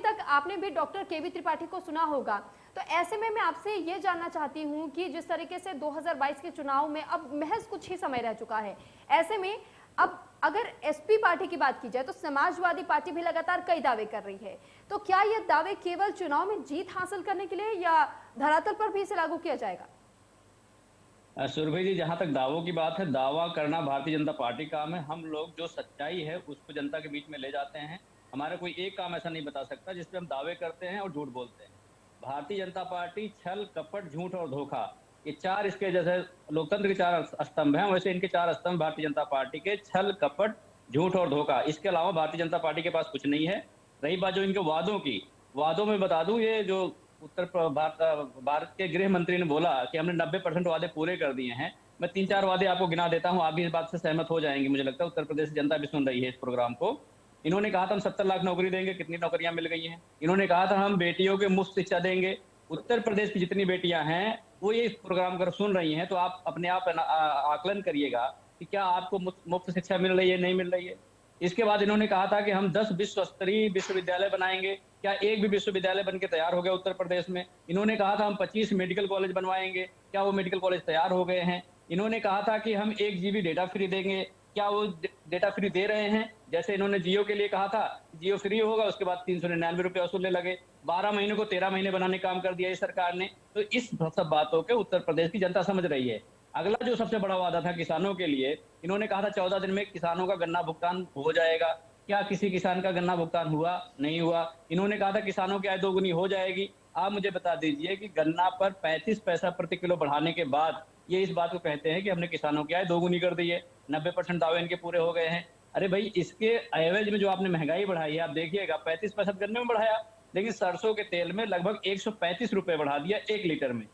तक आपने भी डॉक्टर केवी त्रिपाठी को सुना होगा। तो ऐसे में मैं आपसे ये जानना चाहती हूँ कि जिस तरीके से 2022 के चुनाव में अब महज कुछ ही समय रह चुका है, ऐसे में अब अगर एसपी पार्टी की बात की जाए तो समाजवादी पार्टी भी लगातार कई दावे कर रही है। तो क्या ये दावे केवल चुनाव में जीत हासिल करने के लिए या धरातल पर भी इसे लागू किया जाएगा? सुरभि जी, जहां तक दावों की बात है, दावा करना भारतीय जनता पार्टी का काम है। हम लोग जो सच्चाई है उसको जनता के बीच में ले जाते हैं। हमारा कोई एक काम ऐसा नहीं बता सकता जिसपे हम दावे करते हैं और झूठ बोलते हैं। भारतीय जनता पार्टी छल, कपट, झूठ और धोखा, ये चार इसके जैसे लोकतंत्र के चार स्तंभ हैं, वैसे इनके चार स्तंभ भारतीय जनता पार्टी के छल, कपट, झूठ और धोखा। इसके अलावा भारतीय जनता पार्टी के पास कुछ नहीं है। रही बात जो इनके वादों की, वादों में बता दूं, ये जो भारत के गृह मंत्री ने बोला कि हमने 90% वादे पूरे कर दिए हैं। मैं 3-4 वादे आपको गिना देता हूं, आप भी इस बात से सहमत हो जाएंगे। मुझे लगता है उत्तर प्रदेश की जनता भी सुन रही है इस प्रोग्राम को। इन्होंने कहा था हम 70 लाख नौकरी देंगे, कितनी नौकरियां मिल गई हैं। इन्होंने कहा था हम बेटियों के मुफ्त शिक्षा देंगे। उत्तर प्रदेश की जितनी बेटियां हैं वो ये इस प्रोग्राम कर सुन रही हैं, तो आप अपने आप आकलन करिएगा कि क्या आपको मुफ्त शिक्षा मिल रही है, नहीं मिल रही है। इसके बाद इन्होंने कहा था कि हम 10 विश्व स्तरीय विश्वविद्यालय बनाएंगे। क्या एक भी विश्वविद्यालय बनके तैयार हो गया उत्तर प्रदेश में? इन्होंने कहा था हम 25 मेडिकल कॉलेज बनवाएंगे। क्या वो मेडिकल कॉलेज तैयार हो गए हैं? इन्होंने कहा था कि हम 1 जीबी डेटा फ्री देंगे। क्या वो डेटा फ्री दे रहे हैं? जैसे इन्होंने जियो के लिए कहा था, जियो फ्री होगा, उसके बाद 399 रुपये वसूलने लगे। 12 महीने को 13 महीने बनाने का काम कर दिया इस सरकार ने। तो इस सब बातों के उत्तर प्रदेश की जनता समझ रही है। अगला जो सबसे बड़ा वादा था किसानों के लिए, इन्होंने कहा था 14 दिन में किसानों का गन्ना भुगतान हो जाएगा। क्या किसी किसान का गन्ना भुगतान हुआ? नहीं हुआ। इन्होंने कहा था किसानों की आय दोगुनी हो जाएगी। आप मुझे बता दीजिए कि गन्ना पर 35 पैसा प्रति किलो बढ़ाने के बाद ये इस बात को कहते हैं कि हमने किसानों की आय दोगुनी कर दी है। 90% दावे इनके पूरे हो गए हैं। अरे भाई, इसके एवज में जो आपने महंगाई बढ़ाई है, आप देखिएगा 35% गन्ने में बढ़ाया, लेकिन सरसों के तेल में लगभग 135 रुपए बढ़ा दिया 1 लीटर में।